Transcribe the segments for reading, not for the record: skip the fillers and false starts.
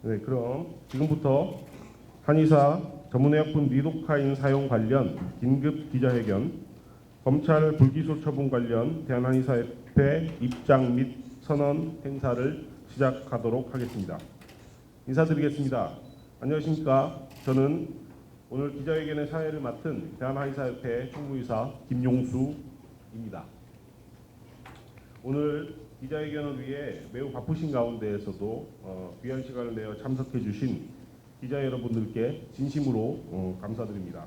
네, 그럼 지금부터 한의사 전문의약품 리도카인 사용 관련 긴급 기자회견, 검찰 불기소 처분 관련 대한한의사협회 입장 및 선언 행사를 시작하도록 하겠습니다. 인사드리겠습니다. 안녕하십니까? 저는 오늘 기자회견의 사회를 맡은 대한한의사협회 총무이사 김용수입니다. 오늘 기자회견을 위해 매우 바쁘신 가운데에서도 귀한 시간을 내어 참석해 주신 기자 여러분들께 진심으로 감사드립니다.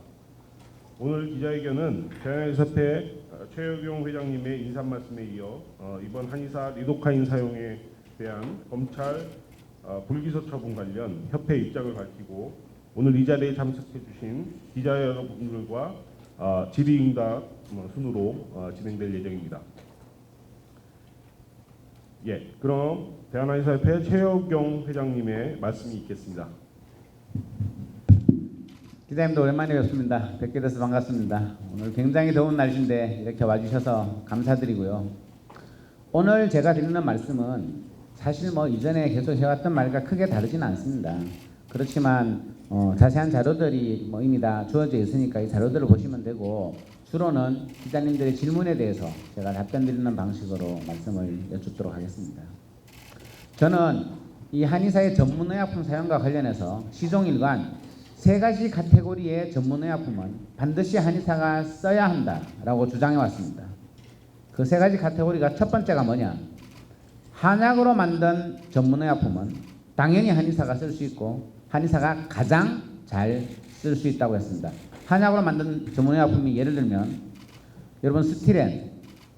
오늘 기자회견은 대한한의사협회 최여경 회장님의 인사 말씀에 이어 이번 한의사 리도카인 사용에 대한 검찰 불기소 처분 관련 협회 입장을 밝히고 오늘 이 자리에 참석해 주신 기자 여러분들과 질의응답 순으로 진행될 예정입니다. 예, 그럼 대한한의사협회 최여경 회장님의 말씀이 있겠습니다. 기자님도 오랜만에 뵙습니다. 뵙게 돼서 반갑습니다. 오늘 굉장히 더운 날씨인데 이렇게 와주셔서 감사드리고요. 오늘 제가 드리는 말씀은 사실 이전에 계속 해왔던 말과 크게 다르지는 않습니다. 그렇지만 자세한 자료들이 이미 다 주어져 있으니까 이 자료들을 보시면 되고, 주로는 기자님들의 질문에 대해서 제가 답변 드리는 방식으로 말씀을 여쭙도록 하겠습니다. 저는 이 한의사의 전문의약품 사용과 관련해서 시종일관 세 가지 카테고리의 전문의약품은 반드시 한의사가 써야 한다라고 주장해 왔습니다. 그 세 가지 카테고리가 첫 번째가 뭐냐? 한약으로 만든 전문의약품은 당연히 한의사가 쓸 수 있고 한의사가 가장 잘 쓸 수 있다고 했습니다. 한약으로 만든 전문의약품이 예를 들면 여러분 스티렌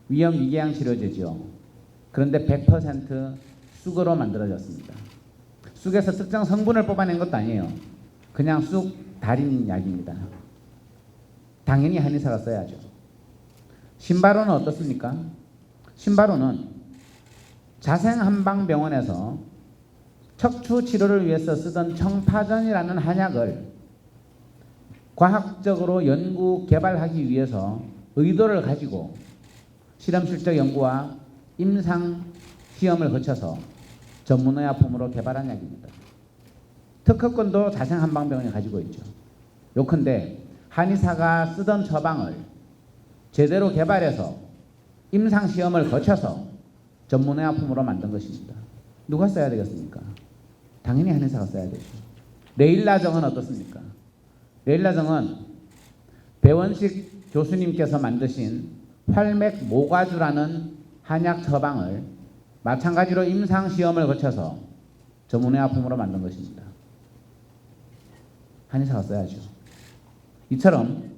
위염 위궤양 치료제죠. 그런데 100% 쑥으로 만들어졌습니다. 쑥에서 특정 성분을 뽑아낸 것도 아니에요. 그냥 쑥 달인 약입니다. 당연히 한의사가 써야죠. 신바로는 어떻습니까? 신바로는 자생한방병원에서 척추 치료를 위해서 쓰던 청파전이라는 한약을 과학적으로 연구 개발하기 위해서 의도를 가지고 실험실적 연구와 임상 시험을 거쳐서 전문의약품으로 개발한 약입니다. 특허권도 자생한방병원이 가지고 있죠. 요컨대 한의사가 쓰던 처방을 제대로 개발해서 임상 시험을 거쳐서 전문의약품으로 만든 것입니다. 누가 써야 되겠습니까? 당연히 한의사가 써야 되죠. 레일라정은 어떻습니까? 레일라정은 배원식 교수님께서 만드신 활맥 모가주라는 한약 처방을 마찬가지로 임상 시험을 거쳐서 전문의약품으로 만든 것입니다. 한의사가 써야죠. 이처럼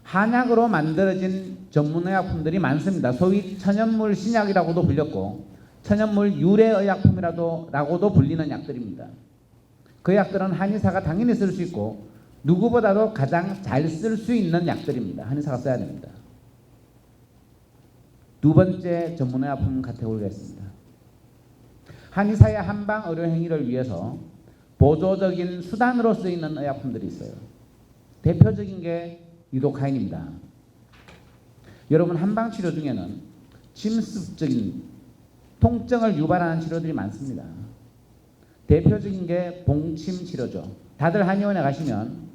한약으로 만들어진 전문의약품들이 많습니다. 소위 천연물 신약이라고도 불렸고 천연물 유래의약품이라고도 불리는 약들입니다. 그 약들은 한의사가 당연히 쓸 수 있고 누구보다도 가장 잘 쓸 수 있는 약들입니다. 한의사가 써야 됩니다. 두 번째 전문의약품 카테고리가 있습니다. 한의사의 한방 의료 행위를 위해서 보조적인 수단으로 쓰이는 의약품들이 있어요. 대표적인 게 리도카인입니다. 여러분 한방 치료 중에는 침습적인 통증을 유발하는 치료들이 많습니다. 대표적인 게 봉침 치료죠. 다들 한의원에 가시면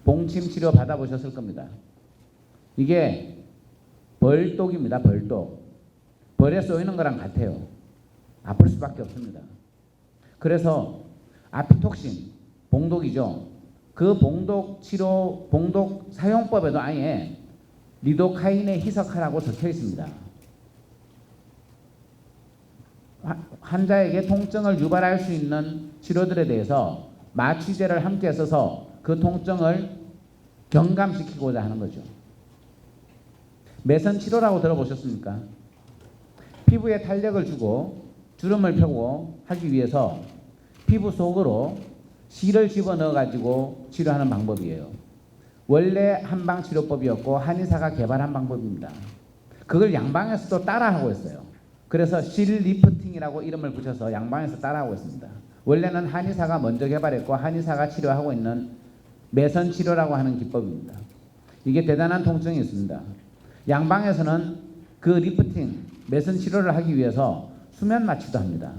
봉침 치료 받아보셨을 겁니다. 이게 벌독입니다. 벌독. 벌에 쏘이는 거랑 같아요. 아플 수밖에 없습니다. 그래서 아피톡신, 봉독이죠. 그 봉독 치료, 봉독 사용법에도 아예 리도카인에 희석하라고 적혀 있습니다. 환자에게 통증을 유발할 수 있는 치료들에 대해서 마취제를 함께 써서 그 통증을 경감시키고자 하는 거죠. 매선 치료라고 들어보셨습니까? 피부에 탄력을 주고 주름을 펴고 하기 위해서 피부 속으로 실을 집어넣어 가지고 치료하는 방법이에요. 원래 한방치료법이었고 한의사가 개발한 방법입니다. 그걸 양방에서도 따라하고 있어요. 그래서 실 리프팅이라고 이름을 붙여서 양방에서 따라하고 있습니다. 원래는 한의사가 먼저 개발했고 한의사가 치료하고 있는 매선 치료라고 하는 기법입니다. 이게 대단한 통증이 있습니다. 양방에서는 그 리프팅, 매선 치료를 하기 위해서 수면 마취도 합니다.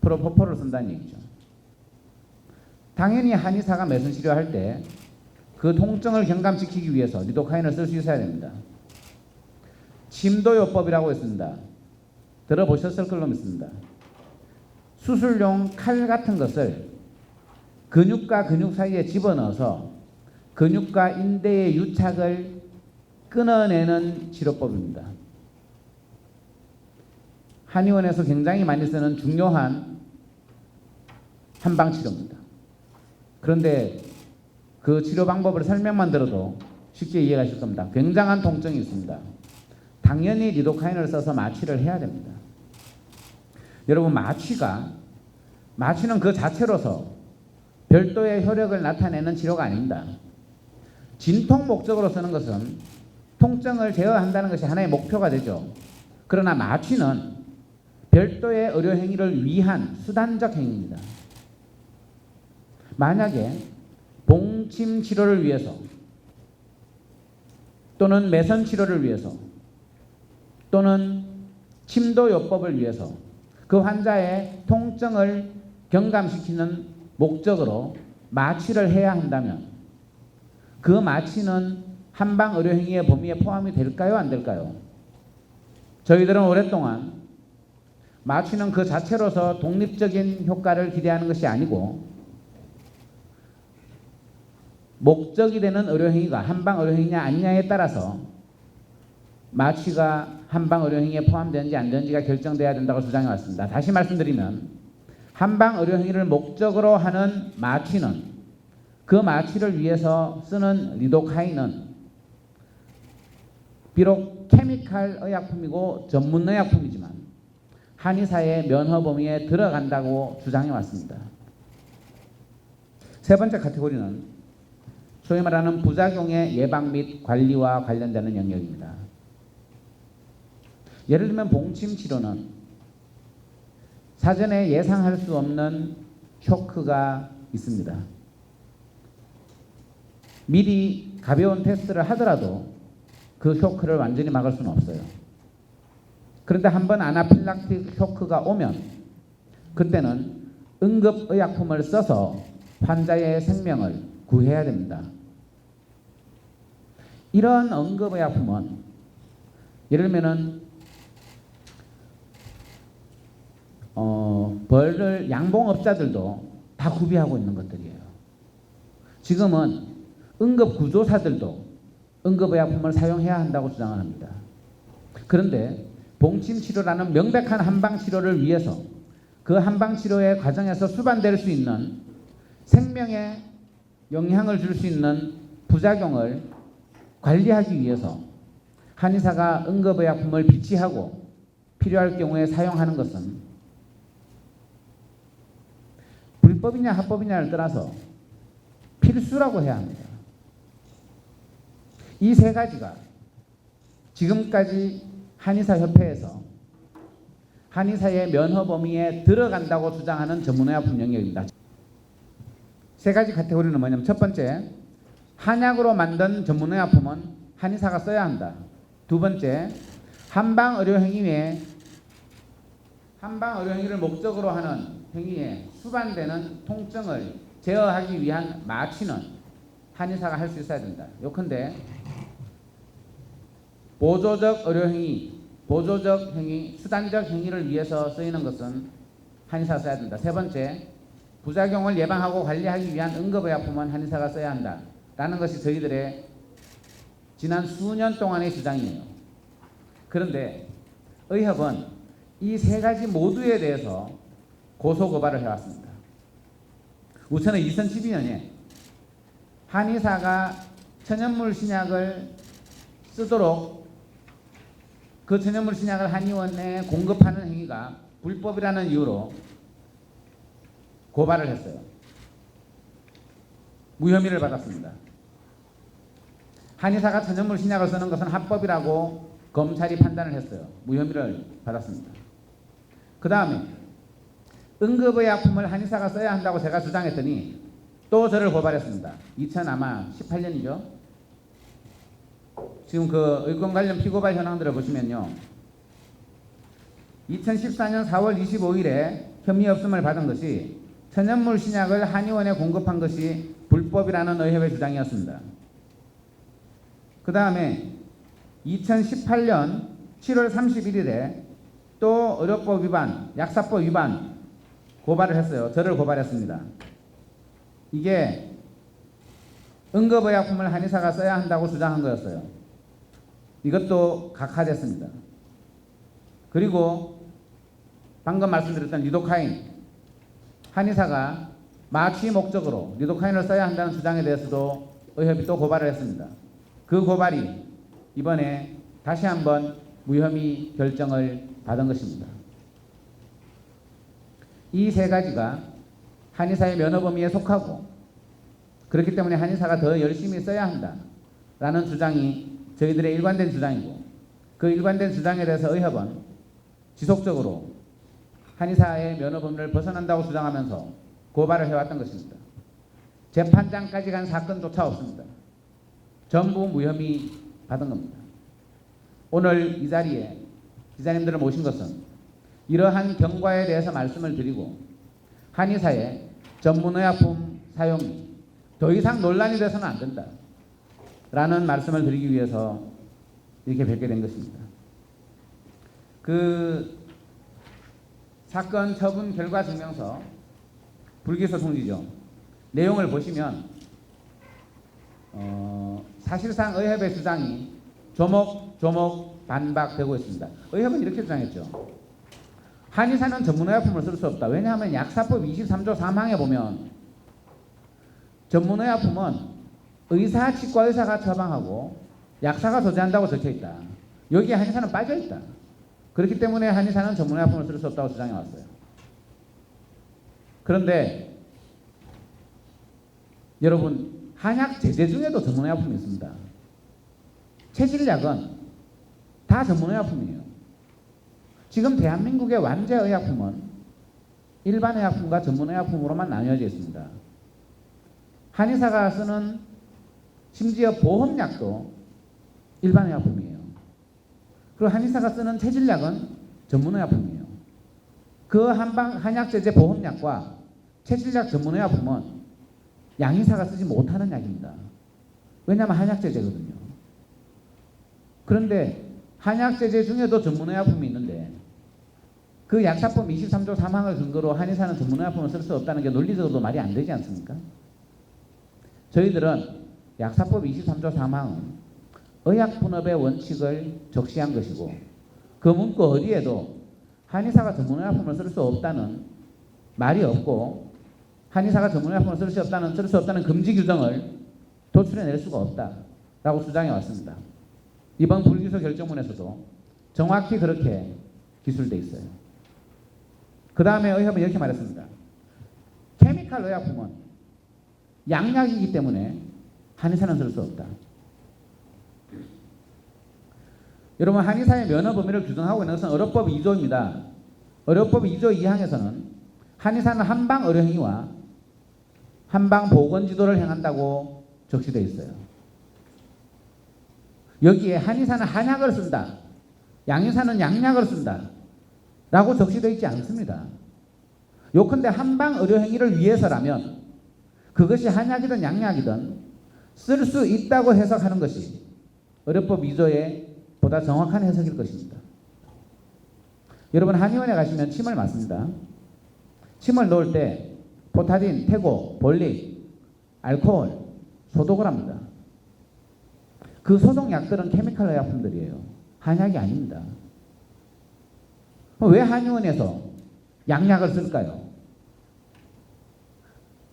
프로포폴을 쓴다는 얘기죠. 당연히 한의사가 매선 치료할 때 그 통증을 경감시키기 위해서 리도카인을 쓸 수 있어야 됩니다. 침도요법이라고 있습니다. 들어보셨을 걸로 믿습니다. 수술용 칼 같은 것을 근육과 근육 사이에 집어넣어서 근육과 인대의 유착을 끊어내는 치료법입니다. 한의원에서 굉장히 많이 쓰는 중요한 한방치료입니다. 그런데 그 치료 방법을 설명만 들어도 쉽게 이해가실 겁니다. 굉장한 통증이 있습니다. 당연히 리도카인을 써서 마취를 해야 됩니다. 여러분, 마취는 그 자체로서 별도의 효력을 나타내는 치료가 아닙니다. 진통 목적으로 쓰는 것은 통증을 제어한다는 것이 하나의 목표가 되죠. 그러나 마취는 별도의 의료 행위를 위한 수단적 행위입니다. 만약에 봉침 치료를 위해서 또는 매선 치료를 위해서 또는 침도요법을 위해서 그 환자의 통증을 경감시키는 목적으로 마취를 해야 한다면 그 마취는 한방 의료행위의 범위에 포함이 될까요? 안 될까요? 저희들은 오랫동안 마취는 그 자체로서 독립적인 효과를 기대하는 것이 아니고 목적이 되는 의료행위가 한방 의료행위냐 아니냐에 따라서 마취가 한방 의료행위에 포함되는지 안 되는지가 결정돼야 된다고 주장해 왔습니다. 다시 말씀드리면 한방 의료행위를 목적으로 하는 마취는 그 마취를 위해서 쓰는 리도카인은 비록 케미칼 의약품이고 전문 의약품이지만 한의사의 면허 범위에 들어간다고 주장해 왔습니다. 세 번째 카테고리는 소위 말하는 부작용의 예방 및 관리와 관련되는 영역입니다. 예를 들면 봉침 치료는 사전에 예상할 수 없는 쇼크가 있습니다. 미리 가벼운 테스트를 하더라도 그 쇼크를 완전히 막을 수는 없어요. 그런데 한번 아나필락틱 쇼크가 오면 그때는 응급의약품을 써서 환자의 생명을 구해야 됩니다. 이런 응급의약품은 예를 들면은 벌을 양봉업자들도 다 구비하고 있는 것들이에요. 지금은 응급구조사들도 응급의약품을 사용해야 한다고 주장을 합니다. 그런데 봉침치료라는 명백한 한방치료를 위해서 그 한방치료의 과정에서 수반될 수 있는 생명에 영향을 줄 수 있는 부작용을 관리하기 위해서 한의사가 응급의약품을 비치하고 필요할 경우에 사용하는 것은 불법이냐 합법이냐를 떠나서 필수라고 해야 합니다. 이 세 가지가 지금까지 한의사협회에서 한의사의 면허 범위에 들어간다고 주장하는 전문의약품 영역입니다. 세 가지 카테고리는 뭐냐면 첫 번째, 한약으로 만든 전문의약품은 한의사가 써야 한다. 두 번째, 한방의료행위를 목적으로 하는 행위에 수반되는 통증을 제어하기 위한 마취는 한의사가 할 수 있어야 된다. 요컨대 보조적 의료행위, 보조적 행위, 수단적 행위를 위해서 쓰이는 것은 한의사가 써야 된다. 세 번째, 부작용을 예방하고 관리하기 위한 응급의약품은 한의사가 써야 한다. 라는 것이 저희들의 지난 수년 동안의 주장이에요. 그런데 의협은 이 세 가지 모두에 대해서 고소고발을 해왔습니다. 우선은 2012년에 한의사가 천연물 신약을 쓰도록 그 천연물 신약을 한의원에 공급하는 행위가 불법이라는 이유로 고발을 했어요. 무혐의를 받았습니다. 한의사가 천연물 신약을 쓰는 것은 합법이라고 검찰이 판단을 했어요. 무혐의를 받았습니다. 그 다음에 응급의약품을 한의사가 써야 한다고 제가 주장했더니 또 저를 고발했습니다. 2018년이죠. 지금 그 의권 관련 피고발 현황들을 보시면요. 2014년 4월 25일에 혐의 없음을 받은 것이 천연물 신약을 한의원에 공급한 것이 불법이라는 의협의 주장이었습니다. 그 다음에 2018년 7월 31일에 또 의료법 위반, 약사법 위반 고발을 했어요. 저를 고발했습니다. 이게 응급의약품을 한의사가 써야 한다고 주장한 거였어요. 이것도 각하됐습니다. 그리고 방금 말씀드렸던 리도카인, 한의사가 마취 목적으로 리도카인을 써야 한다는 주장에 대해서도 의협이 또 고발을 했습니다. 그 고발이 이번에 다시 한번 무혐의 결정을 받은 것입니다. 이 세 가지가 한의사의 면허 범위에 속하고 그렇기 때문에 한의사가 더 열심히 써야 한다라는 주장이 저희들의 일관된 주장이고, 그 일관된 주장에 대해서 의협은 지속적으로 한의사의 면허 범위를 벗어난다고 주장하면서 고발을 해왔던 것입니다. 재판장까지 간 사건조차 없습니다. 전부 무혐의 받은 겁니다. 오늘 이 자리에 기자님들을 모신 것은 이러한 경과에 대해서 말씀을 드리고, 한의사의 전문의약품 사용이 더 이상 논란이 돼서는 안 된다 라는 말씀을 드리기 위해서 이렇게 뵙게 된 것입니다. 그 사건 처분 결과 증명서, 불기소 통지죠. 내용을 보시면 사실상 의협의 주장이 조목조목 반박되고 있습니다. 의협은 이렇게 주장했죠. 한의사는 전문의약품을 쓸 수 없다. 왜냐하면 약사법 23조 3항에 보면 전문의약품은 의사, 치과의사가 처방하고 약사가 소지한다고 적혀있다. 여기에 한의사는 빠져있다. 그렇기 때문에 한의사는 전문의약품을 쓸 수 없다고 주장해 왔어요. 그런데 여러분, 한약 제제 중에도 전문의약품이 있습니다. 체질약은 다 전문의약품이에요. 지금 대한민국의 완제의약품은 일반의약품과 전문의약품으로만 나뉘어져 있습니다. 한의사가 쓰는 심지어 보험약도 일반의약품이에요. 그리고 한의사가 쓰는 체질약은 전문의약품이에요. 그 한약제제 보험약과 체질약 전문의약품은 양의사가 쓰지 못하는 약입니다. 왜냐하면 한약제제거든요. 그런데 한약제제 중에도 전문의약품이 있는데 그 약사법 23조 3항을 근거로 한의사는 전문의약품을 쓸 수 없다는 게 논리적으로도 말이 안 되지 않습니까? 저희들은 약사법 23조 3항은 의약분업의 원칙을 적시한 것이고, 그 문구 어디에도 한의사가 전문의약품을 쓸 수 없다는 말이 없고, 한의사가 전문의약품을 쓸 수 없다는 금지 규정을 도출해낼 수가 없다라고 주장해 왔습니다. 이번 불기소 결정문에서도 정확히 그렇게 기술돼 있어요. 그 다음에 의협은 이렇게 말했습니다. 케미칼 의약품은 양약이기 때문에 한의사는 쓸 수 없다. 여러분, 한의사의 면허 범위를 규정하고 있는 것은 의료법 2조입니다. 의료법 2조 2항에서는 한의사는 한방 의료행위와 한방 보건지도를 행한다고 적시되어 있어요. 여기에 한의사는 한약을 쓴다, 양의사는 양약을 쓴다 라고 적시되어 있지 않습니다. 요컨대 한방 의료행위를 위해서라면 그것이 한약이든 양약이든 쓸 수 있다고 해석하는 것이 의료법 2조의 보다 정확한 해석일 것입니다. 여러분, 한의원에 가시면 침을 맞습니다. 침을 넣을 때 포타딘, 태고, 볼릭, 알코올, 소독을 합니다. 그 소독약들은 케미칼 의약품들이에요. 한약이 아닙니다. 왜 한의원에서 양약을 쓸까요?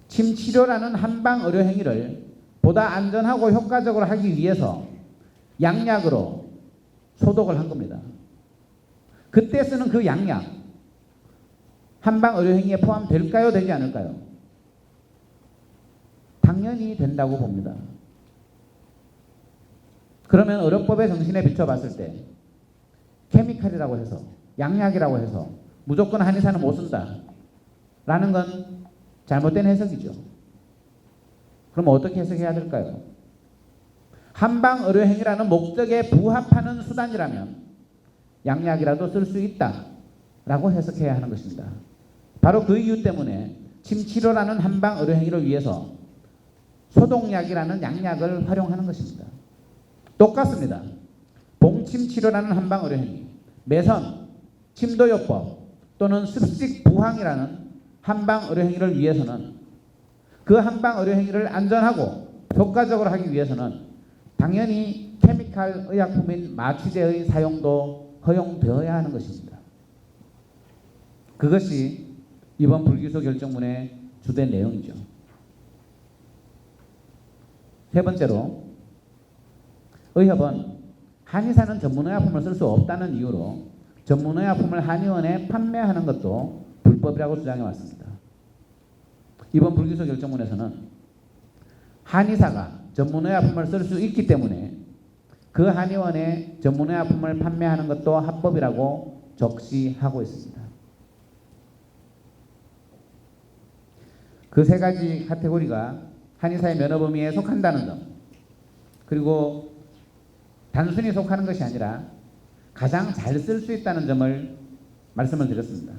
침치료라는 한방 의료 행위를 보다 안전하고 효과적으로 하기 위해서 양약으로 소독을 한 겁니다. 그때 쓰는 그 양약, 한방 의료 행위에 포함될까요? 되지 않을까요? 당연히 된다고 봅니다. 그러면 의료법의 정신에 비춰봤을 때 케미칼이라고 해서, 양약이라고 해서 무조건 한의사는 못 쓴다 라는 건 잘못된 해석이죠. 그럼 어떻게 해석해야 될까요? 한방 의료행위라는 목적에 부합하는 수단이라면 양약이라도 쓸 수 있다 라고 해석해야 하는 것입니다. 바로 그 이유 때문에 봉침치료라는 한방 의료 행위를 위해서 소독약이라는 양약을 활용하는 것입니다. 똑같습니다. 봉침치료라는 한방 의료 행위, 매선, 침도요법 또는 습식 부항이라는 한방 의료 행위를 위해서는 그 한방 의료 행위를 안전하고 효과적으로 하기 위해서는 당연히 케미칼 의약품인 마취제의 사용도 허용되어야 하는 것입니다. 그것이 이번 불기소 결정문의 주된 내용이죠. 세 번째로, 의협은 한의사는 전문의약품을 쓸 수 없다는 이유로 전문의약품을 한의원에 판매하는 것도 불법이라고 주장해 왔습니다. 이번 불기소 결정문에서는 한의사가 전문의약품을 쓸 수 있기 때문에 그 한의원에 전문의약품을 판매하는 것도 합법이라고 적시하고 있습니다. 그 세 가지 카테고리가 한의사의 면허 범위에 속한다는 점, 그리고 단순히 속하는 것이 아니라 가장 잘 쓸 수 있다는 점을 말씀을 드렸습니다.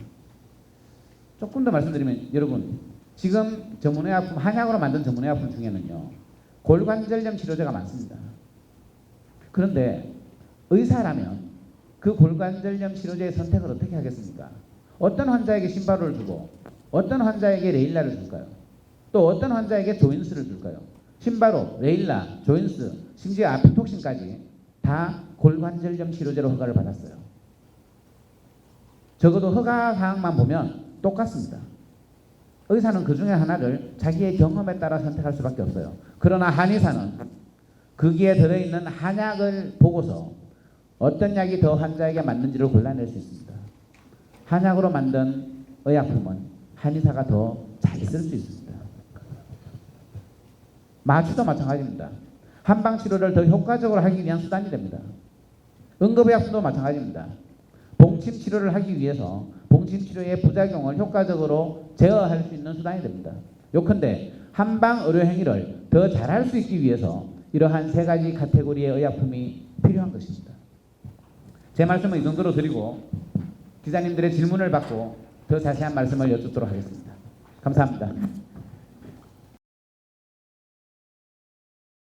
조금 더 말씀드리면, 여러분, 지금 전문의약품, 한약으로 만든 전문의약품 중에는요, 골관절염 치료제가 많습니다. 그런데 의사라면 그 골관절염 치료제의 선택을 어떻게 하겠습니까? 어떤 환자에게 신바로를 주고 어떤 환자에게 레일라를 줄까요? 또 어떤 환자에게 조인스를 줄까요? 신바로, 레일라, 조인스, 심지어 아피톡신까지 다 골관절염 치료제로 허가를 받았어요. 적어도 허가 사항만 보면 똑같습니다. 의사는 그 중에 하나를 자기의 경험에 따라 선택할 수밖에 없어요. 그러나 한의사는 거기에 들어있는 한약을 보고서 어떤 약이 더 환자에게 맞는지를 골라낼 수 있습니다. 한약으로 만든 의약품은 한의사가 더 잘 쓸 수 있습니다. 마취도 마찬가지입니다. 한방치료를 더 효과적으로 하기 위한 수단이 됩니다. 응급의약품도 마찬가지입니다. 봉침치료를 하기 위해서 봉침치료의 부작용을 효과적으로 제어할 수 있는 수단이 됩니다. 요컨대 한방의료행위를 더 잘할 수 있기 위해서 이러한 세 가지 카테고리의 의약품이 필요한 것입니다. 제 말씀은 이 정도로 드리고 기자님들의 질문을 받고 더 자세한 말씀을 여쭙도록 하겠습니다. 감사합니다.